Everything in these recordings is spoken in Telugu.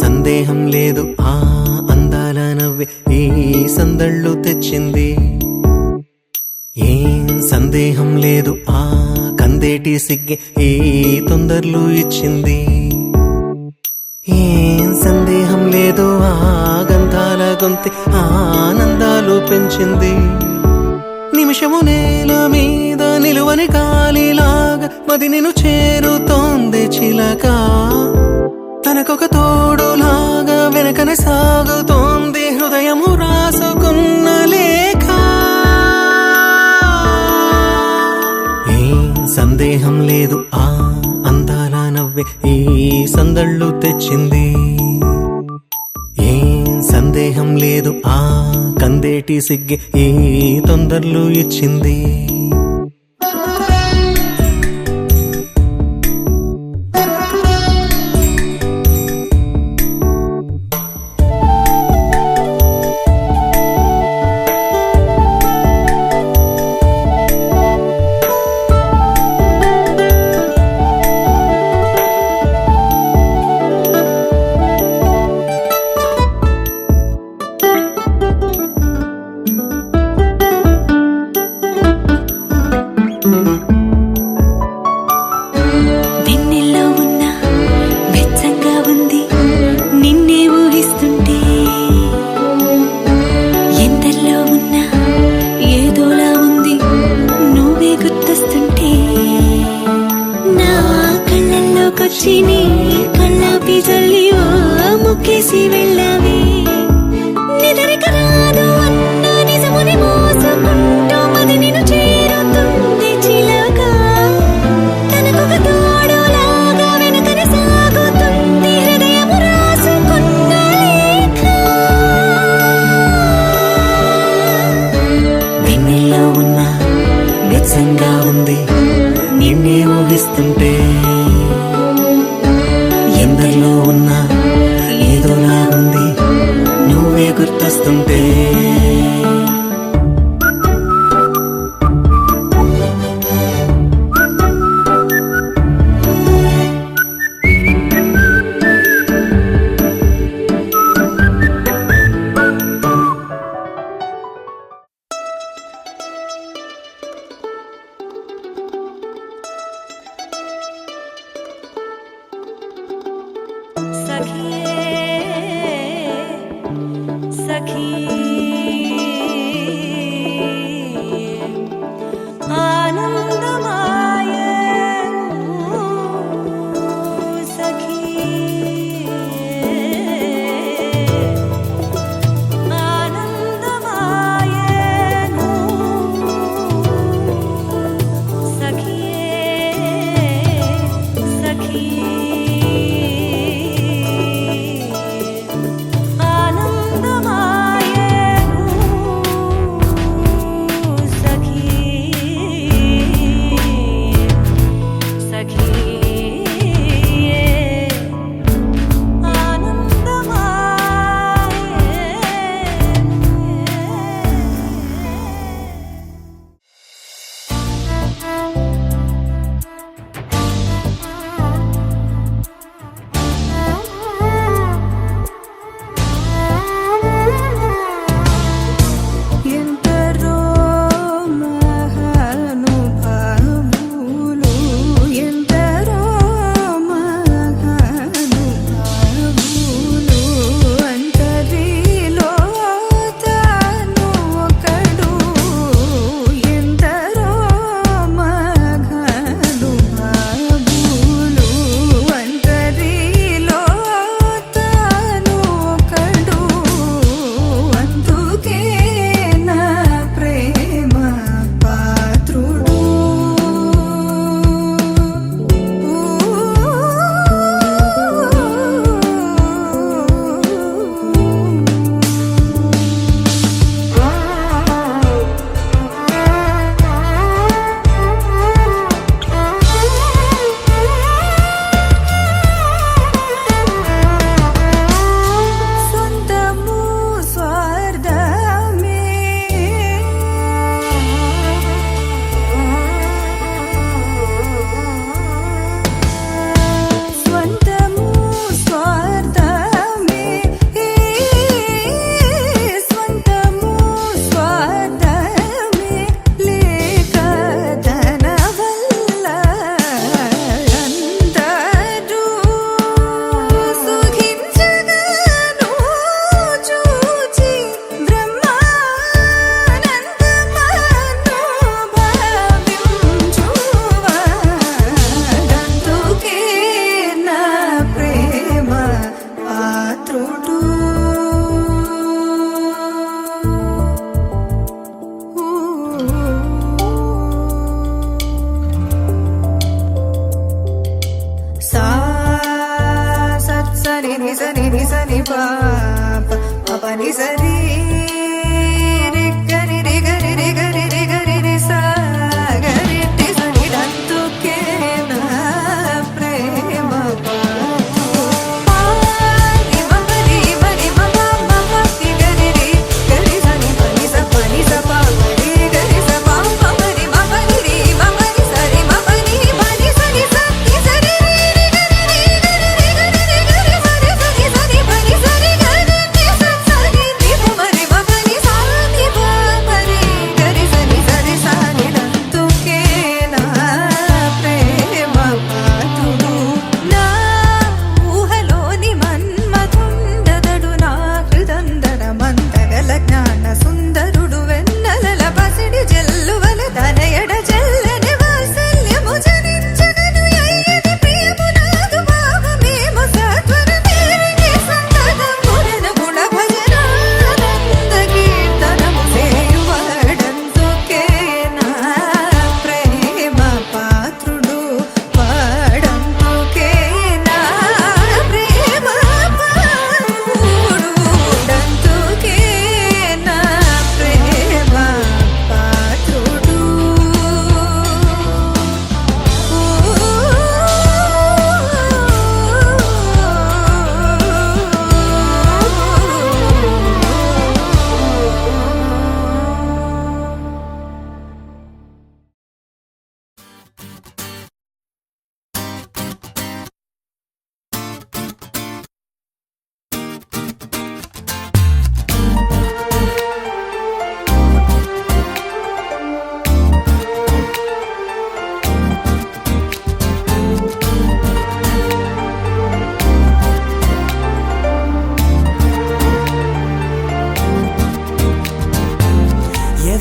సందేహం లేదు ఆ అందాల నవ్వే ఈ సందళ్ళు తెచ్చింది. ఏం సందేహం లేదు ఆ కందేటి సిగ్గే ఈ తొందరలు ఇచ్చింది. ఏం సందేహం లేదు ఆ గంధాల గొంతె ఆనందాలు పెంచింది. నిమిషము నేల మీద నిలువని గాలిలాగా మది నిన్ను చేరుతోంది చిలక. తనకొక తోడులాగా వెనకనే సాగుతోంది హృదయము రాసుకున్న లేఖ. ఏం సందేహం లేదు ఆ అందాల నవ్వే ఈ సందళ్ళు తెచ్చింది. ఏం సందేహం లేదు ఆ కందేటి సిగ్గే ఈ తొందరలు ఇచ్చింది. వెన్నెల్లో ఉన్న వెచ్చంగా ఉంది నిన్నే ఊహిస్తుంటే, ఎందల్లో ఉన్న ఏదోలా ఉంది నువ్వే గుర్తొస్తుంటే. నా కళ్ళల్లోకొచ్చి నీ కళ్ళాపి జల్లి ఓ ముక్కేసి వెళ్ళావే. నిదరిక రాదు అన్న నిజముని మోసుకుంటూ మది నిన్ను చేరుతుంది చిలక. తనకొక తోడులాగా వెనకనే సాగుతుంది హృదయము రాసుకున్న లేఖ. గుచ్చుతుంటే सखी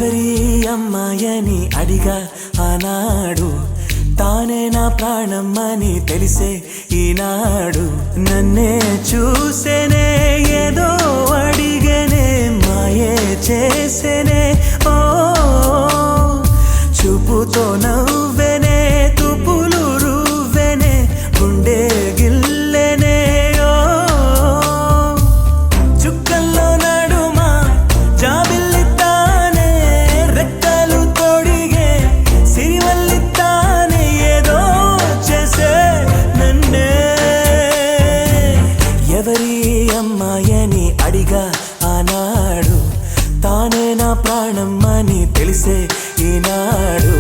ఎవరి అమ్మాయని అడిగా ఆనాడు, తానే నా ప్రాణమ్మని తెలిసే ఈనాడు. నన్నే చూసేనే ఏదో అడిగేనే, మాయే చేసేనే ఓ చూపుతో నవ్వెనే, తుపులు రువ్వెనే, గుండె గిల్లెనే ఓ చుక్కల్లో నడుమా జాబిల్లితానే, రెక్కలు తొడిగే సిరివల్లితానే, ఏదో చేసే నన్నే. ఎవరి అమ్మాయని అడిగా ఆనాడు, తానే నా ప్రాణమ్మని తెలిసే ఈనాడు.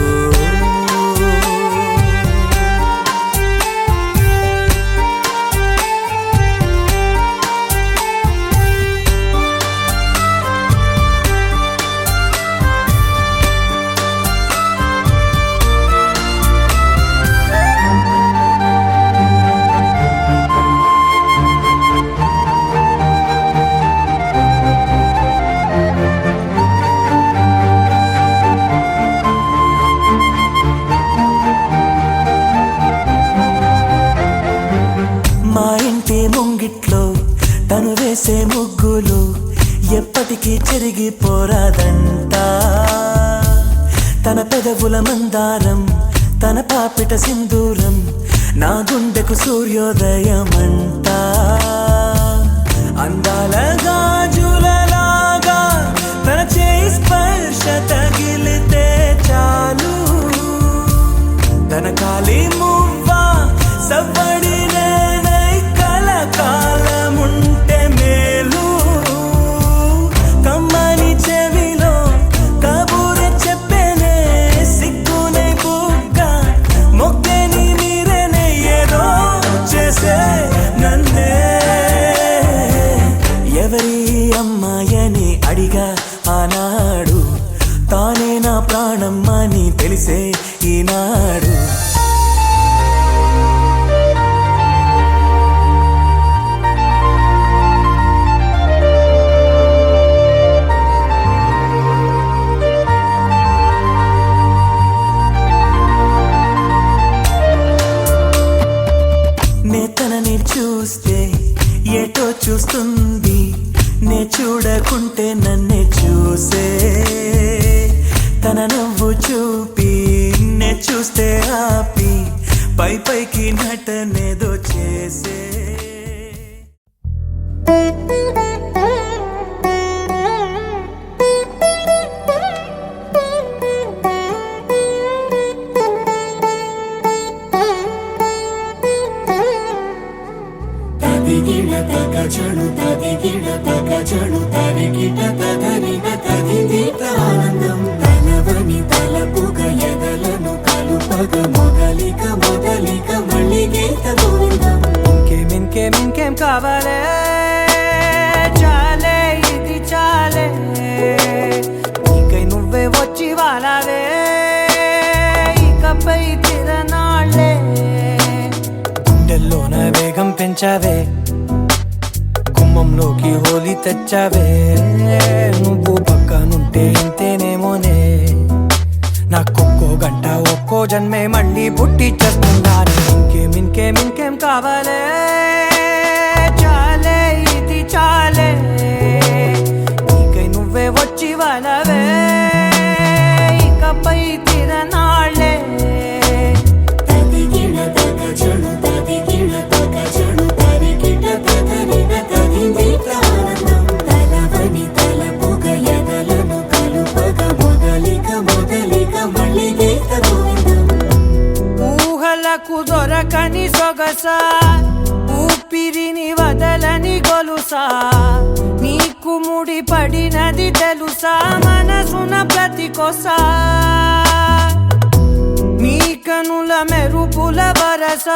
మా ఇంటి ముంగిట్లో తను వేసే ముగ్గులు ఎప్పటికీ చెరిగిపోరాదంట. తన పెదవుల మందారం, తన పాపిట సింధూరం, నా గుండెకు సూర్యోదయమంట. అందాల గాజులలాగా తన చేయి స్పర్శ తగిలితే చాలు, తన కాలి మువ్వా సవ్వడి కాలముంటే మేలు. కమ్మని చెవిలో కబూరె చెప్పేనే, సిగ్గునే బుగ్గ మొగ్గని నీరెనే, ఏదో చేసే నన్నే. ఎవరి అమ్మాయని అడిగా ఆనాడు, తానే నా ప్రాణమ్మని తెలిసే ఈనాడు. తనని చూస్తే ఏటో చూస్తుంది, నే చూడకుంటే నన్నే చూసే. తన నవ్వు చూపి నే చూస్తే ఆపి, పై పైకి నటనేదో చేసే. తదిగిడ తగచడు తదిగిడ తగచడు తరిగిట తదరిన తదిదీత ఆనందం, తలవని తలపుగ ఎదలను కలుపగ మొదలిక మొదలిక మళ్ళీ గీత గోవిందం. ఇంకేం కావాలే, చాలే ఇది చాలే, నీకై నువ్వే వచ్చి వాలావే, ఇకపై తిరనాళ్ళే. గుండెల్లోన వేగం పెంచావే, గుమ్మంలోకి హోలీ తెచ్చావే, నువ్వు పక్కనుంటే ఇంతేనేమోనే. నాకొక్కో గంట ఒక్కో జన్మే మళ్ళీ పుట్టి చేస్తున్నాను. ఇంకేం కావాలే, చాలే ఇది చాలే, నీకై నువ్వే వచ్చి వాలవే, ఇకపై తిరనాళ్ళే. తదిగిడ తగచడు తదిగిడ తగచడు తరిగిట తదరిన తదిదీత ఆనందం, తలవని తలపుగ ఎదలను కలుపగ మొదలిక మొదలిక మళ్ళీ గీత గోవిందం. ఊహలకు దొరకని సొగసా, ఊపిరిని వదలని గొలుసా, నీకు ముడి పడినది తెలుసా, మనసున ప్రతి కొసా. నీ కనుల మెరుపుల వరస,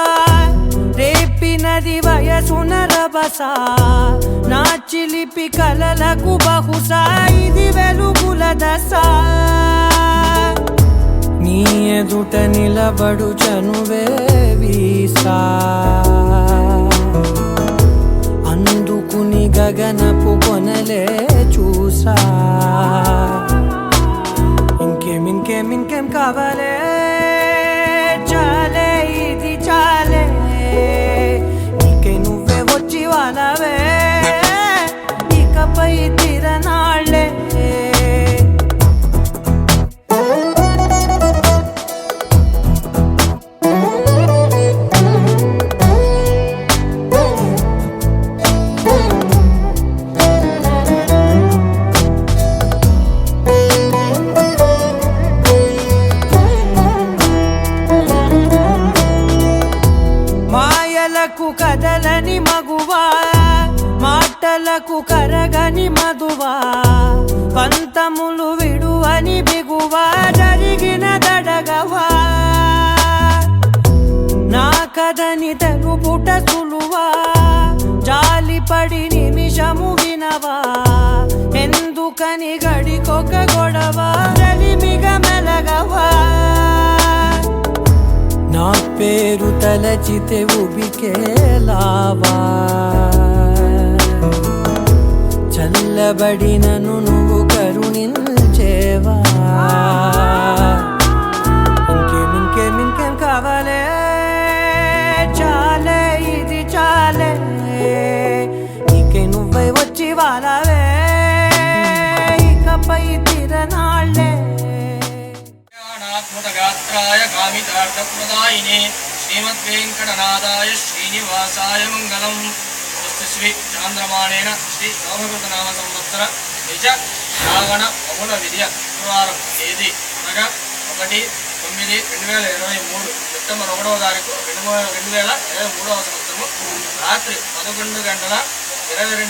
రేపినది వయసున రభస, నా చిలిపి కలలకు బహుశా ఇది వెలుగుల దశ. నీ ఎదుట నిలబడు చనువే వీసా, అందుకుని గగనపు కొనలే చూసా. అని తెలుపుట సులువా జాలిపడి నిమిషము వినవా ఎందుకని గడికొక గొడవ రలిమిగ మెలగవా నా పేరు తలచితే ఉబికేలావా చల్లబడినను నువ్వు కరుణించేవా ఇంకేం కావాలే చాలే ఇది చాలే నీకే నువ్వై వచ్చి వాలవే ఇకపై తిరనాళ్ళే గాత్రాయ కామితార్థప్రదాయినే శ్రీమద్వేంకటనాథాయ శ్రీనివాసాయ మంగళం. స్వస్తి శ్రీ చాంద్రమాణేన శ్రీ నవభృతనామ సంవత్సర నిజ శ్రావణ బహుళ విద్య శుక్రవారం తేదీ అనగా 1/9/2023 సెప్టెంబర్ 1వ తారీఖు 2023 సంవత్సరము రాత్రి 11:22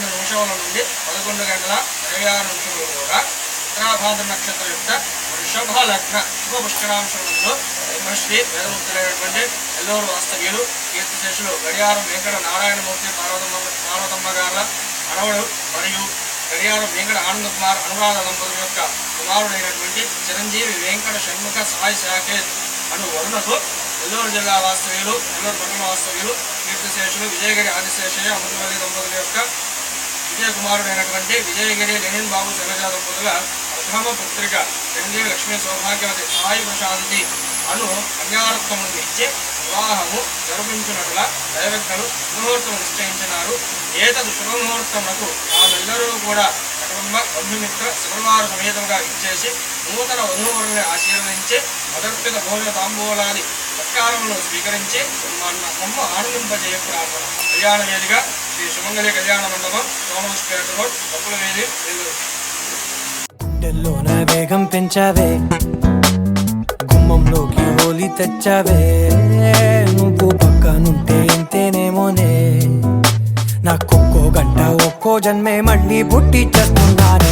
నుండి 11:26 కూడా ఉత్తరాభాద్ర నక్షత్ర యొక్క వృషభ లగ్న శుభ పుష్కరాంశంలో బ్రహ్మశ్రీ వేదముక్తులైనటువంటి ఎల్లూరు వాస్తవ్యులు కీర్తిశేషులు గడియారం వెంకట నారాయణమూర్తి పార్వతమ్మ గారుల మనవడు మరియు గడియారం వెంకట ఆనంద్ కుమార్ అనురాధ దంపతుల యొక్క కుమారుడైనటువంటి చిరంజీవి వెంకట షణ్ముఖ సాయి శాఖేత్ అను వరుణకు నెల్లూరు జిల్లా వాస్తవ్యులు నెల్లూరు పట్టణ వాస్తవ్యులు కీర్తిశేషులు విజయగిరి ఆదిశేషయ్య అమృతవల్లి దంపతుల యొక్క విజయకుమారుడైనటువంటి విజయగిరి లెనిన్ బాబు శైలజ దంపతుల ప్రథమ పుత్రిక చిరంజీవి లక్ష్మీ సౌభాగ్యవతి సాయి ప్రశాంతి అను కన్యారత్నమును ఇచ్చి వివాహము జరిపించినట్ల దైవజ్ఞులు శుభముహూర్తం నిశ్చయించినారు. ఏతదు శుభముహూర్తమునకు తామెల్లరూ కూడా కుటుంబ బంధుమిత్ర శుక్రవార సమేతంగా ఇచ్చేసి నూతన వధూవరుని ఆశీర్వదించి మదర్పిత భోజన తాంబూలాది సత్కారములను స్వీకరించి మమ్మ ఆనందింపజేయ ప్రార్థన. కళ్యాణ వేదిక శ్రీ సుమంగళి కళ్యాణ మండపం, సోమస్పేట రోడ్, తప్పుల వేది, నెల్లూరు. గుండెల్లోన వేగం పెంచావే గుమ్మంలోకి హోలీ తెచ్చావే నువ్వు పక్కనుంటే ఇంతేనేమోనే నాకొక్కో గంట ఒక్కో జన్మే మళ్ళీ పుట్టి చేస్తున్నానే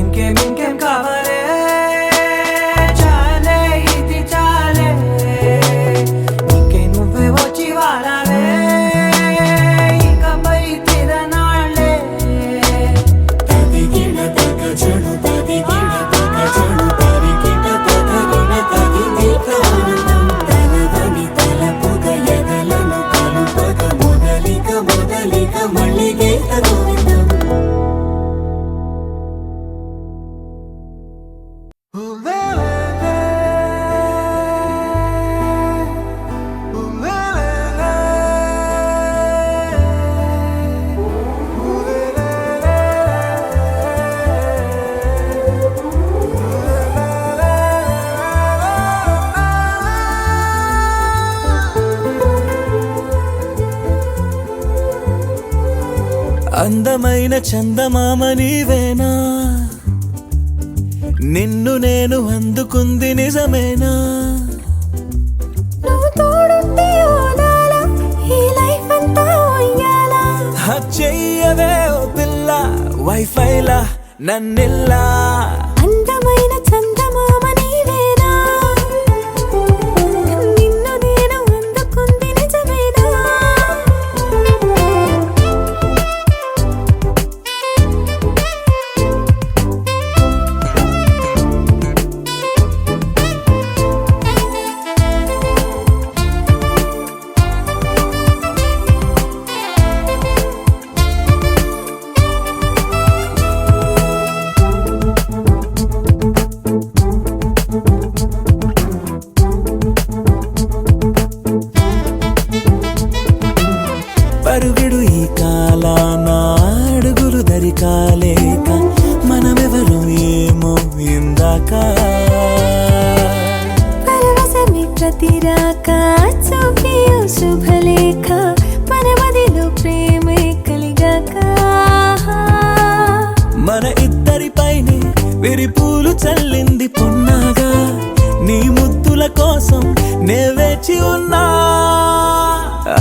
ఇంకేం కావాలే చాలే ఇది చాలే నీకే నువ్వే వచ్చి వాడాలే ఇకపై తిరనాళ్ళే తదిగిన తగ చెడు తదిగిన తగ చెడు తరిగిన తగరిన తగిని ప్రాణం తలవని తలపుగ ఎదలను కలుపగ మొదలిక మళ్ళీగే తగోవిందం. అందమైన చందమామ నీవేనా నిన్ను నేను అందుకుంది నిజమేనా నువ్వు తోడుంటే ఓదాలా ఈ లైఫ్ అంతా ఉయ్యాలా చెయ్యవే ఓ పిల్ల వైఫైలా నన్నిల్లా అందమైన చందమామ నీవేనా నిన్ను నేను అందుకుంది నిజమేనా పరుగుడు ఈ కాలాన అడుగులు దరికాలేక మనమెవరు ఏమో ఇందాక పరవశమే ప్రతిరాక చూపి శుభలేఖ మన మదిలో ప్రేమే కలిగాక మన ఇద్దరిపైనే విరిపూలు చల్లింది పొన్నాగా నీ ముద్దుల కోసం నే వేచి ఉన్నా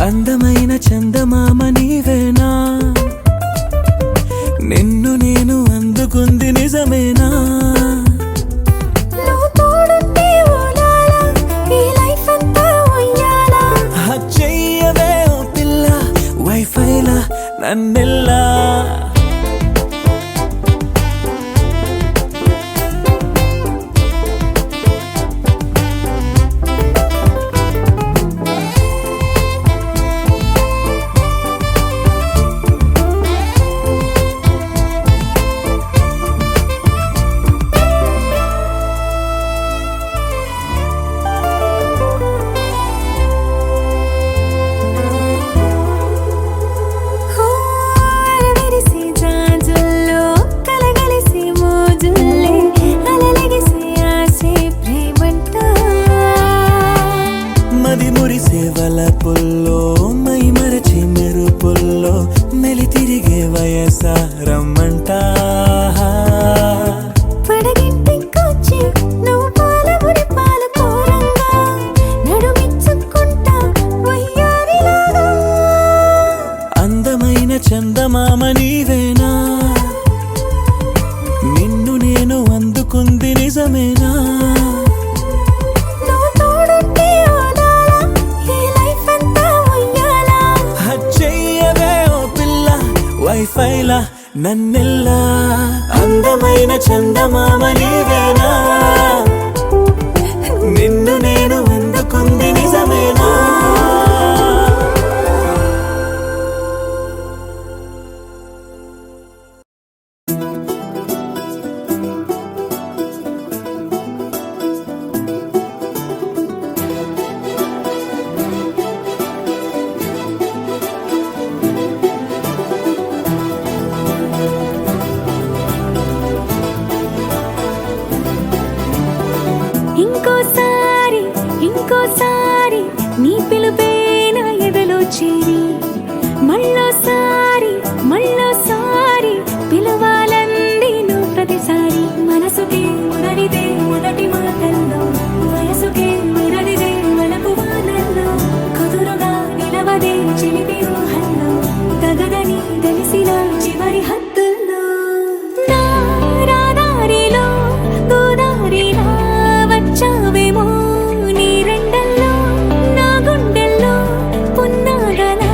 అందమైన చందమామ నీవేనా నిన్ను నేను అందుకుంది నిజమేనా నువ్వు తోడుంటే ఓదాలా ఈ లైఫ్ అంతా ఉయ్యాలా చెయ్యవే నన్నెల్లా విరిసి జాజుల్లో కలగలిసి మోజుల్లే అలలగిసి ఆసే ప్రేమంట మది మురిసే వలపుల్లో మై మరచి మెరుపుల్లో మెలి తిరిగే వయసారమ్మంట పడగింటికొచ్చి నువ్వు పాలబురి పాల కోరంగా నడుమిచ్చుకుంటా వయ్యారిలాగా అందమైన చందమామ నీవేనా నిన్ను నేను అందుకుంది నిజమేనా నువ్వు తోడుంటే ఓదాలా ఈ లైఫ్ అంతా ఉయ్యాలా చెయ్యవే ఓ పిల్ల వైఫైలా నన్నెల్లా అందమైన చందమామ నీవేనా నిన్ను నేను అందుకుంది నిజమేనా ఇంకోసారి ఇంకోసారి నీ పిలుపే నా ఎదలో చేరి మళ్ళోసారి మళ్ళోసారి పిలవాలంది నువ్వు ప్రతిసారి మనసుకే మురళిదే మొదటి మాటల్లో వయసుకే మురళిదే వలపు వానల్లో కుదురుగా నిలవదే చిలిపి ఊహల్లో తగదని తెలిసిన చివరి హద్దుల్లో నా రాదారిలో గోదారిలా వచ్చావేమో నీ రెండల్లో నా గుండెల్లో పున్నాగలా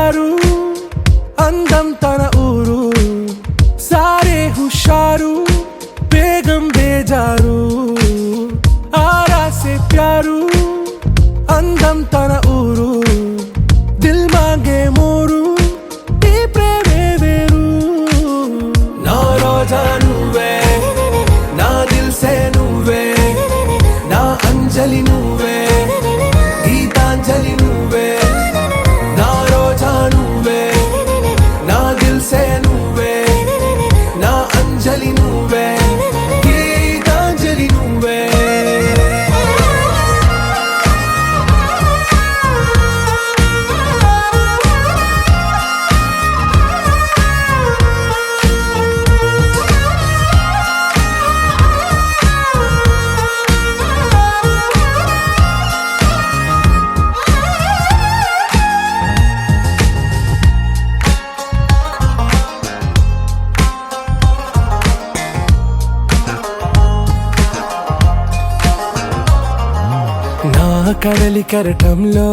ప్యారు అందం తన ఊరు సారే హుషారు బేగం బేజారు ఆరా సే ప్యారు అందం తన ఊరు దిల్ మాంగే మోరు ఈ ప్రేమే వేరు నా రోజా నువ్వే నా దిల్ సే నువ్వే నా అంజలి నువ్వే గీతాంజలి నువ్వే నా రోజా నువ్వే నా దిల్ సే నువ్వే నా అంజలి నువ్వే గీతాంజలి నువ్వే నా కడలి కరటంలో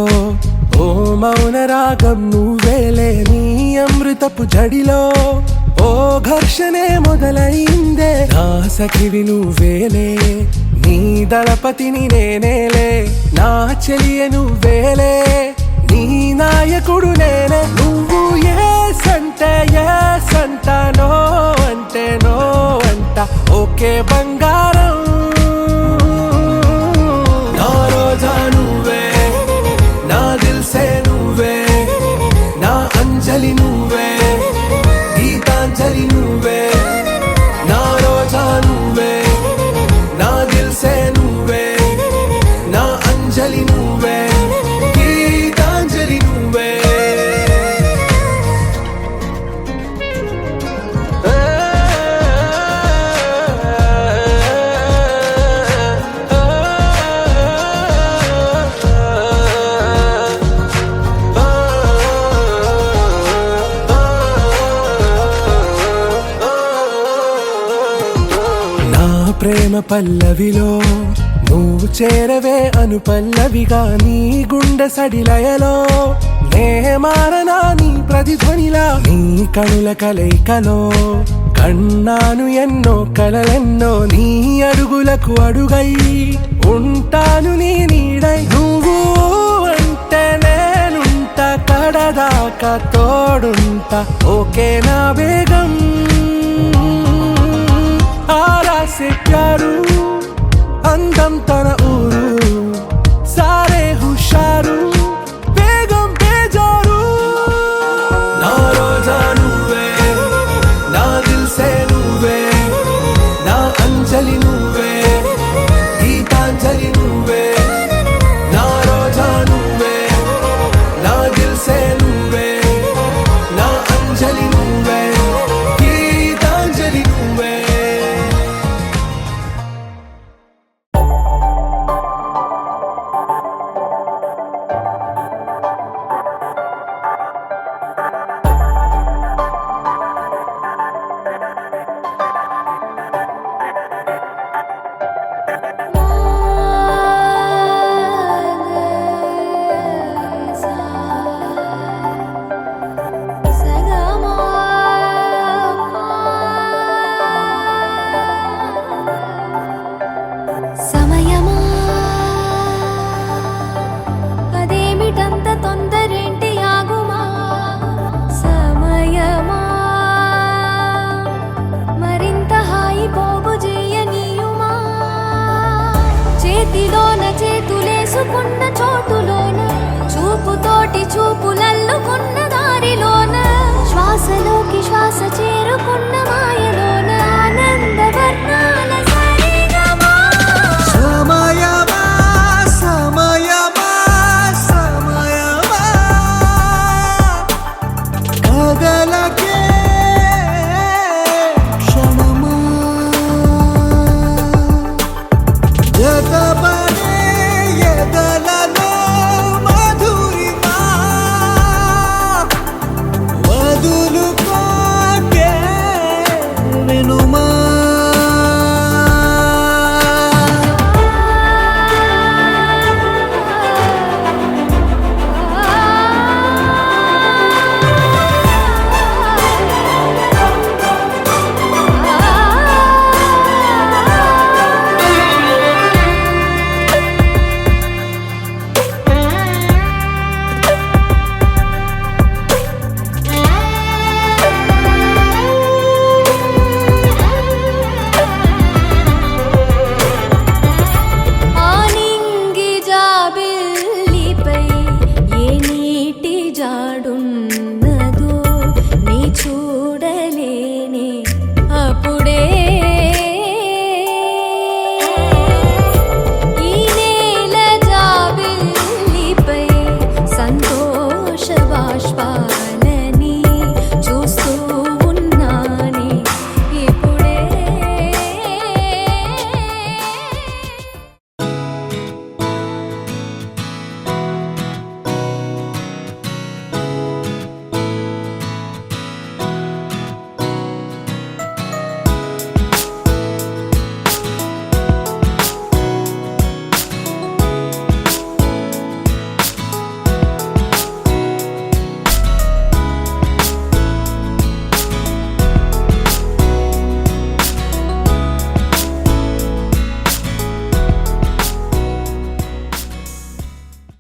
ఓ మౌన రాగం నువ్వేలే నీ అమృతపు జడిలో ఓ ఘర్షణే మొదలైందే నా సఖివి నువ్వేలే నీ దళపతిని నేనేలే నా చెలియ నువ్వేలే నీ నాయకుడు నేనే నువ్వు ఏ సంట నో అంటే నో అంట ఓకే బంగారం నా రోజా నువ్వే నా దిల్ సే నువ్వే నా అంజలి నువ్వే గీతాంజలి నువ్వే నా రోజా నువ్వే నా దిల్ సే నువ్వే నా అంజలి నువ్వే గీతాంజలి నువ్వే నా ప్రేమ పల్లవిలో నువ్వు చేరవే అను పల్లవిగా నీ గుండె సడిలయలో నే మారనా నీ ప్రతిధ్వనిలా నీ కనుల కలయికలో కన్నాను ఎన్నో కలలెన్నో నీ అడుగులకు అడుగై ఉంటాను నీ నీడై నువ్వు అంటే నేనుంట కడదాకా తోడుంట ఓకే నా బేగం ఆరా సే ప్యారు అందం తన ఊరు సారే హుషారు బేగం బేజారు నా రోజా నువ్వే నా దిల్ సే నువ్వే నా అంజలి నువ్వే గీతాంజలి నువ్వే నా రోజా నువ్వే నా దిల్ సే నువ్వే నా అంజలి నువ్వే గీతాంజలి నువ్వే సమయమా అదేమిటంత తొందరేంటి ఆగుమా సమయమా మరింత హాయి పోగు చేయనీయుమా చేతిలోన చేతులేసుకున్న చోటులోన చూపుతోటి చూపులల్లుకున్న దారిలోన శ్వాసలోకి శ్వాస చేరుకున్న మాయలోన ఆనంద వర్ణాల సరిగమా సమయమా సమయమా సమయమా కదలక